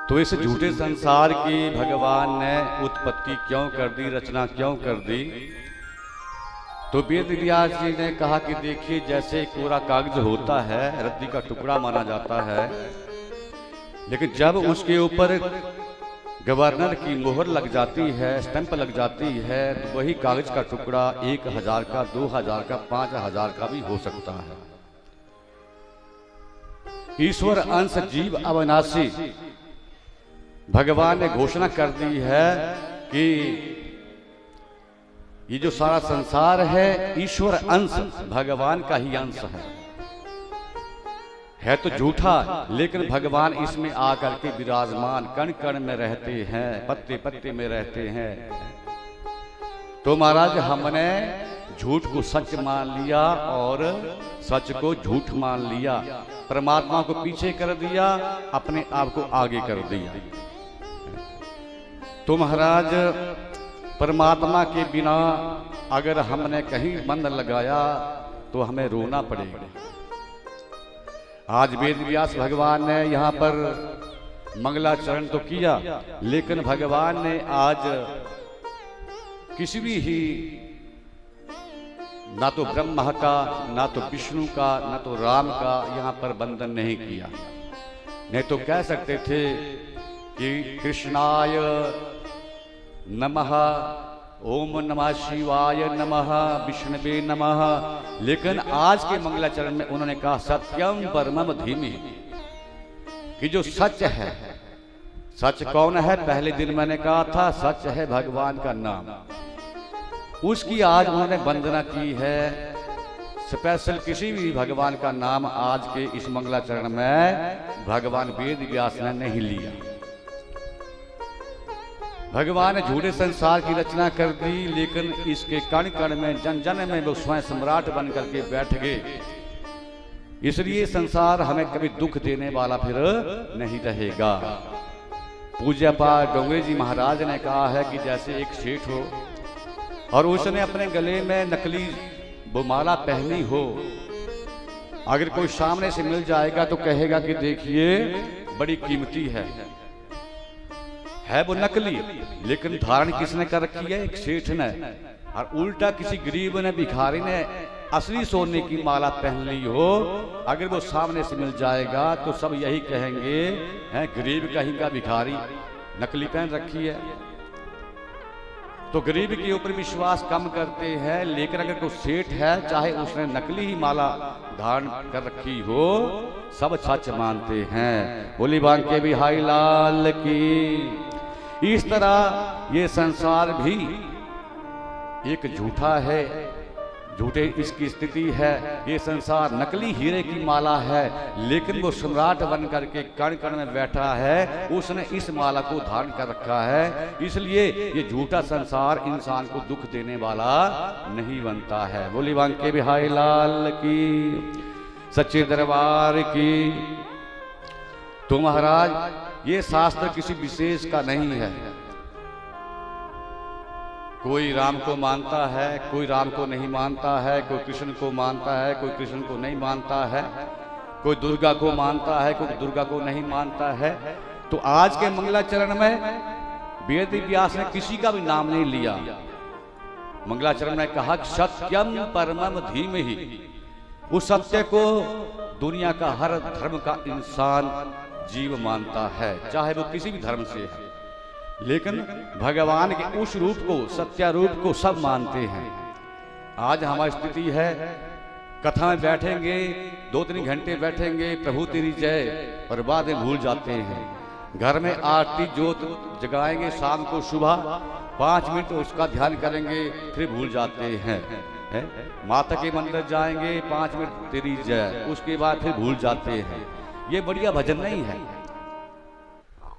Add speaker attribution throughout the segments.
Speaker 1: तो इस झूठे संसार की भगवान ने उत्पत्ति क्यों कर दी, रचना क्यों कर दी? तो वेद व्यास जी ने कहा कि देखिए, जैसे कोरा कागज होता है, रद्दी का टुकड़ा माना जाता है, लेकिन जब उसके ऊपर गवर्नर की मोहर लग जाती है, स्टैंप लग जाती है, तो वही कागज का टुकड़ा 1000 का, 2000 का, 5000 का भी हो सकता है। ईश्वर अंश जीव अविनाशी भगवान ने घोषणा कर दी है कि ये जो सारा संसार है ईश्वर अंश भगवान का ही अंश है तो झूठा, लेकिन भगवान इसमें आकर के विराजमान कण कण में रहते हैं, पत्ते पत्ते में रहते हैं। तो महाराज हमने झूठ को सच मान लिया और सच को झूठ मान लिया, परमात्मा को पीछे कर दिया, अपने आप को आगे कर दिया। तो महाराज परमात्मा के बिना अगर हमने कहीं मन लगाया तो हमें रोना पड़ेगा। आज वेद व्यास भगवान ने यहाँ पर मंगलाचरण तो किया, लेकिन भगवान ने आज किसी भी ही ना तो ब्रह्मा का, ना तो विष्णु का, ना तो राम का यहाँ पर वंदन नहीं किया। नहीं तो कह सकते थे कि कृष्णाय नमः, ओम नमः शिवाय नमः, विष्णुवे नमः, लेकिन आज के मंगलाचरण में उन्होंने कहा सत्यम परमम धीमहि, कि जो सच है, सच कौन है? पहले दिन मैंने कहा था सच है भगवान का नाम, उसकी आज उन्होंने वंदना की है। स्पेशल किसी भी भगवान का नाम आज के इस मंगलाचरण में भगवान वेद व्यास ने नहीं लिया। भगवान ने झूठे संसार की रचना कर दी, लेकिन इसके कण कण में, जन जन में वो स्वयं सम्राट बन करके बैठ गए। इसलिए संसार हमें कभी दुख देने वाला फिर नहीं रहेगा। पूज्य पाद डोंगरे जी महाराज ने कहा है कि जैसे एक सेठ हो और उसने अपने गले में नकली वो माला पहनी हो, अगर कोई सामने से मिल जाएगा तो कहेगा कि देखिए बड़ी कीमती है वो नकली, लेकिन धारण किसने कर रखी है? एक सेठ ने। और उल्टा किसी गरीब ने, भिखारी ने असली सोने की माला पहन ली हो, अगर वो सामने से मिल जाएगा तो सब यही कहेंगे हैं गरीब कहीं का भिखारी, नकली पहन रखी है। तो गरीब के ऊपर विश्वास कम करते हैं, लेकिन अगर कोई सेठ है, चाहे उसने नकली ही माला धारण कर रखी हो, सब सच मानते हैं। बोली बांके बिहारी लाल की। इस तरह ये संसार भी एक झूठा है, झूठे इसकी स्थिति है। ये संसार नकली हीरे की माला है, लेकिन वो सम्राट बन करके कण कण में बैठा है, उसने इस माला को धारण कर रखा है। इसलिए ये झूठा संसार इंसान को दुख देने वाला नहीं बनता है। बोली बांके बिहारी लाल की, सच्चे दरबार की। तो महाराज ये शास्त्र किसी विशेष का नहीं है। कोई राम को मानता है, कोई राम को नहीं मानता है, कोई कृष्ण को मानता है, कोई कृष्ण को नहीं मानता है, कोई दुर्गा को मानता है, कोई दुर्गा को नहीं मानता है। तो आज के मंगलाचरण में वेद व्यास ने किसी का भी नाम नहीं लिया। मंगलाचरण में कहा सत्यम परमम धीमहि, उस सत्य को दुनिया का हर धर्म का इंसान जीव मानता है, चाहे वो किसी भी धर्म से है, लेकिन भगवान के उस रूप को, सत्य रूप को सब मानते हैं। आज हमारी स्थिति है, कथा में बैठेंगे 2-3 घंटे बैठेंगे, प्रभु तेरी जय, और बाद में भूल जाते हैं। घर में आरती जोत जगाएंगे शाम को, सुबह 5 मिनट उसका ध्यान करेंगे, फिर भूल जाते हैं। माता के मंदिर जाएंगे 5 मिनट तेरी जय, उसके बाद फिर भूल जाते हैं। ये बढ़िया भजन नहीं है।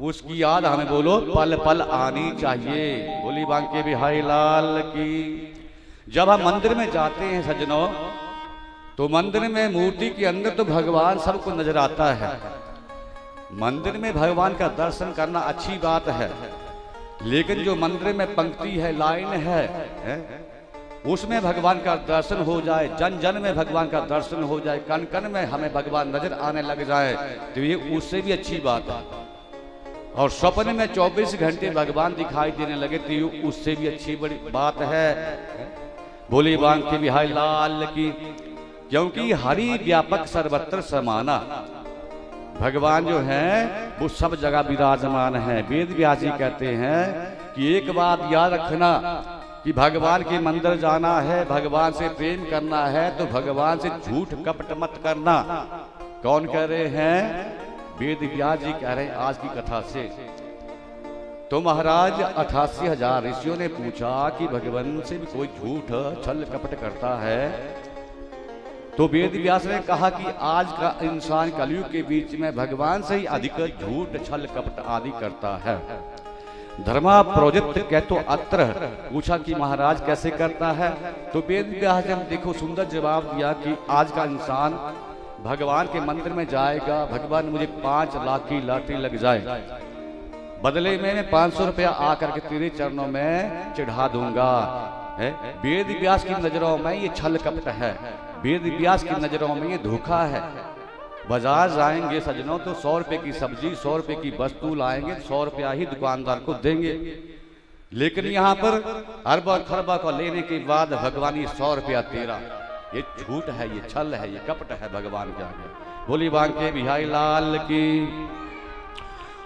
Speaker 1: उसकी याद हमें बोलो पल पल आनी चाहिए। बोली बांके बिहारी लाल की। जब हम मंदिर में जाते हैं सज्जनों, तो मंदिर में मूर्ति के अंदर तो भगवान सबको नजर आता है। मंदिर में भगवान का दर्शन करना अच्छी बात है, लेकिन जो मंदिर में पंक्ति है, लाइन है, उसमें भगवान का दर्शन हो जाए, जन जन में भगवान का दर्शन हो जाए, कण कण में हमें भगवान नजर आने लग जाए, तो ये उससे भी अच्छी बात है। और स्वप्न में 24 घंटे भगवान दिखाई देने लगे तो उससे भी अच्छी बड़ी बात है। बोले बांके बिहारी लाल की, क्योंकि हरि व्यापक सर्वत्र समाना, भगवान जो है वो सब जगह विराजमान है। वेद व्यास जी कहते हैं कि एक बात याद रखना कि भगवान के मंदिर जाना है, भगवान से प्रेम करना है तो भगवान से झूठ कपट मत करना। कौन कह रहे हैं? वेद व्यास जी कह रहे हैं आज की कथा से। तो महाराज 88,000 ऋषियों ने पूछा कि भगवान से भी कोई झूठ छल कपट करता है? तो वेद व्यास ने कहा कि आज का इंसान कलयुग के बीच में भगवान से ही अधिक झूठ छल कपट आदि करता है। धर्मा प्रोजित कह तो अत्र, पूछा कि महाराज कैसे करता है? तो वेद व्यास ने देखो सुंदर जवाब दिया कि आज का इंसान भगवान के मंदिर में जाएगा, भगवान मुझे 5 लाख की लॉटरी लग जाए, बदले में मैं 500 रुपया आकर के तेरे चरणों में चढ़ा दूंगा। वेद व्यास की नजरों में ये छल कपट है, वेद व्यास की नजरों में ये धोखा है। बाजार जाएंगे सजनों तो 100 रुपए की सब्जी 100 रुपए की वस्तु लाएंगे, 100 रुपया ही दुकानदार को देंगे। लेकिन यहाँ पर अरबा खरबा को लेने के बाद भगवान ये 100 रुपया तेरा, ये झूठ है, ये छल है, ये कपट है भगवान के आगे। बोली बांके बिहारी लाल की।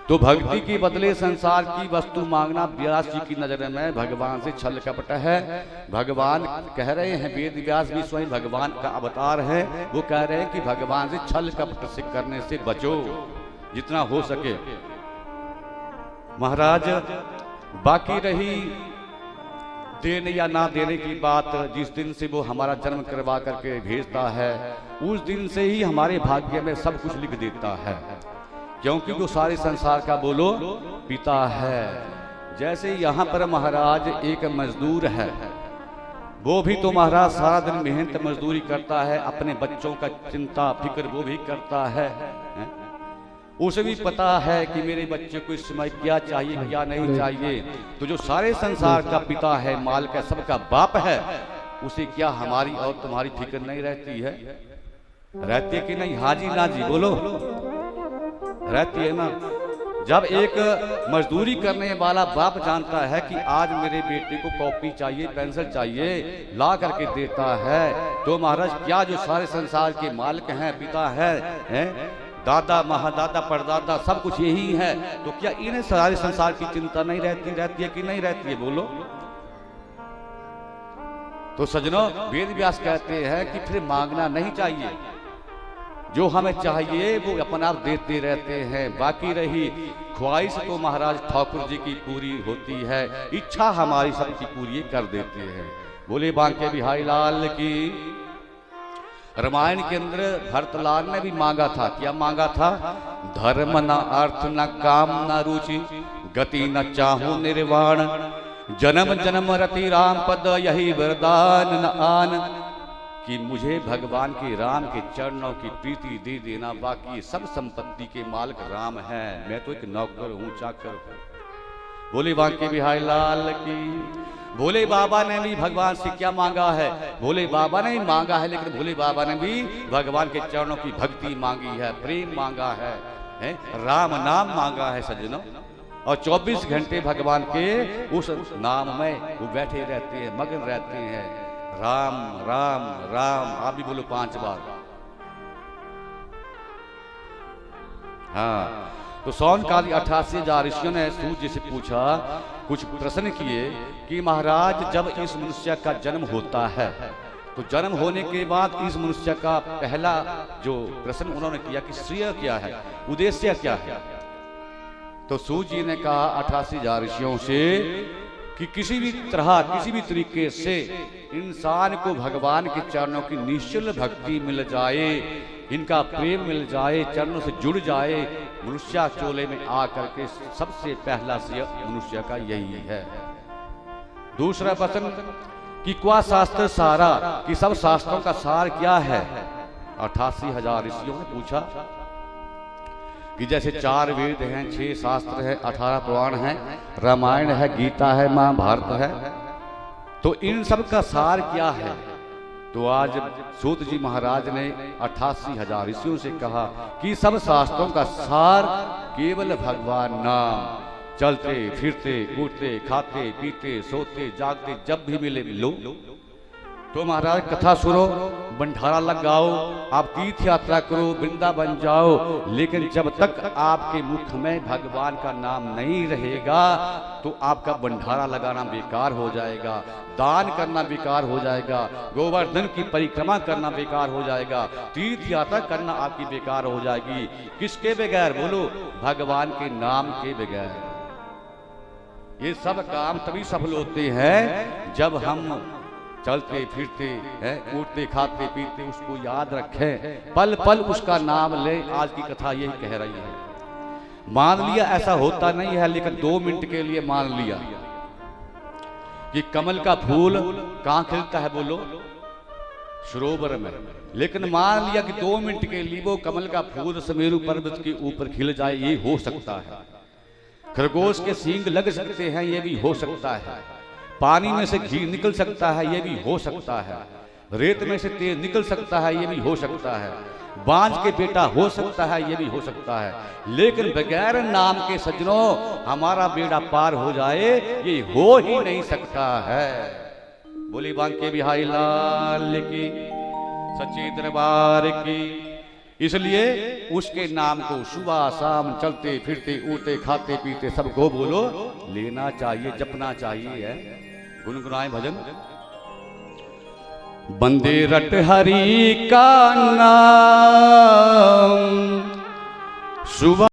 Speaker 1: तो भक्ति के बदले संसार की वस्तु मांगना व्यास जी की नजर में भगवान से छल कपट है। भगवान कह रहे हैं, वेद व्यास भी स्वयं भगवान का अवतार है, वो कह रहे हैं कि भगवान से छल कपट से करने से बचो जितना हो सके। महाराज बाकी रही देने या ना देने की बात, जिस दिन से वो हमारा जन्म करवा करके भेजता है उस दिन से ही हमारे भाग्य में सब कुछ लिख देता है, क्योंकि वो सारे संसार का बोलो पिता है। जैसे यहाँ पर महाराज एक मजदूर है, वो भी तो महाराज सारा दिन मेहनत मजदूरी करता है, अपने बच्चों का चिंता फिक्र वो भी करता है। उसे भी पता है कि मेरे बच्चे को इस समय क्या चाहिए क्या नहीं चाहिए। तो जो सारे संसार का पिता है, मालिक है, सबका बाप है, उसे क्या हमारी और तुम्हारी फिक्र नहीं रहती है? रहती है कि नहीं? हाजी ना जी बोलो, रहती है ना। जब एक मजदूरी करने वाला बाप जानता है कि आज मेरे बेटे को कॉपी चाहिए पेंसिल चाहिए, ला करके देता है, तो महाराज क्या जो सारे संसार के मालिक हैं, पिता है, दादा महादादा परदादा सब कुछ यही है, तो क्या इन्हें सारे संसार की चिंता नहीं रहती है कि नहीं रहती है? बोलो। तो सजनों वेद व्यास कहते हैं कि फिर मांगना नहीं चाहिए, जो हमें चाहिए वो अपना आप देते रहते हैं। बाकी रही ख्वाहिश तो महाराज ठाकुर जी की पूरी होती है, इच्छा हमारी सबकी पूरी कर देते हैं। बोले बांके बिहारी लाल की। रामायण के अंदर भरतलाल ने भी मांगा था, क्या मांगा था? धर्म न अर्थ न काम न रुचि, गति न चाहूं निर्वाण, जन्म जन्म रति राम पद यही वरदान न आन। कि मुझे भगवान के राम के चरणों की प्रीति दे देना, बाकी सब संपत्ति के मालिक राम है, मैं तो एक नौकर हूं, चाकर हूं। बोले बांके बिहारी लाल की। भोले बाबा ने भी भगवान से क्या मांगा है? भोले बाबा ने भी मांगा है, लेकिन भोले बाबा ने भी भगवान के चरणों की भक्ति मांगी है, प्रेम मांगा है, राम नाम मांगा है सज्जनों। और 24 घंटे भगवान के उस नाम में वो बैठे रहते हैं, मगन रहते हैं। राम राम राम, आप भी बोलो 5 बार। हाँ, तो सौनकाली 88,000 ऋषियों ने सूर्य से पूछा, कुछ प्रश्न किए कि महाराज जब इस मनुष्य का जन्म होता है तो जन्म होने के बाद इस मनुष्य का पहला जो प्रश्न उन्होंने किया कि श्रेय क्या है, उद्देश्य क्या है? तो सूर्य जी ने कहा 88,000 ऋषियों से कि किसी भी तरह किसी भी तरीके से इंसान को भगवान के चरणों की निश्चल भक्ति मिल जाए, इनका प्रेम मिल जाए, चरणों से जुड़ जाए, मनुष्य चोले में आकर के सबसे पहला श्रेय मनुष्य का यही है। दूसरा प्रश्न कि क्या शास्त्र सारा, कि सब शास्त्रों का सार क्या है? 88,000 ऋषियों ने पूछा कि जैसे 4 वेद हैं, 6 शास्त्र हैं, 18 पुराण हैं, रामायण है, गीता है, महाभारत है, तो इन सब का सार क्या है? तो आज सूत जी महाराज ने 88,000 ऋषियों से कहा कि सब शास्त्रों का सार केवल भगवान नाम। चलते फिरते उठते खाते पीते सोते जागते जब भी मिले लो। तो महाराज कथा सुनो, भंडारा लगाओ, आप तीर्थ यात्रा करो, वृंदावन जाओ, लेकिन जब तक आपके मुख में भगवान का नाम नहीं रहेगा तो आपका भंडारा लगाना बेकार हो जाएगा, दान करना बेकार हो जाएगा, गोवर्धन की परिक्रमा करना बेकार हो जाएगा, तीर्थ यात्रा करना आपकी बेकार हो जाएगी। किसके बगैर? बोलो, भगवान के नाम के बगैर। ये सब काम तभी सफल होते हैं जब हम चलते फिरते हैं, उठते खाते पीते उसको याद रखें, पल पल उसका नाम ले। आज की कथा यही कह रही है। मान लिया ऐसा होता नहीं है, लेकिन 2 मिनट के लिए मान लिया कि कमल का फूल कहाँ खिलता है? बोलो, सरोवर में। लेकिन मान लिया कि 2 मिनट के लिए वो कमल का फूल सुमेरु पर्वत के ऊपर खिल जाए, ये हो सकता है। खरगोश के सींग लग सकते हैं, ये भी हो सकता है। पानी में से घी निकल सकता है, ये भी हो सकता है। रेत में से तेल निकल सकता है, ये भी हो सकता है। बांझ के बेटा हो सकता है, ये भी हो सकता है। लेकिन बगैर नाम के सज्जनों हमारा बेड़ा पार हो जाए, ये हो ही नहीं सकता है। बोली बांके बिहारी लाल की, सच्चे दरबार की। इसलिए उसके नाम को सुबह शाम चलते फिरते उठते खाते पीते सबको बोलो, लेना चाहिए, जपना चाहिए। गुनगुनाए भजन। बंदे रट हरि का नाम सुबह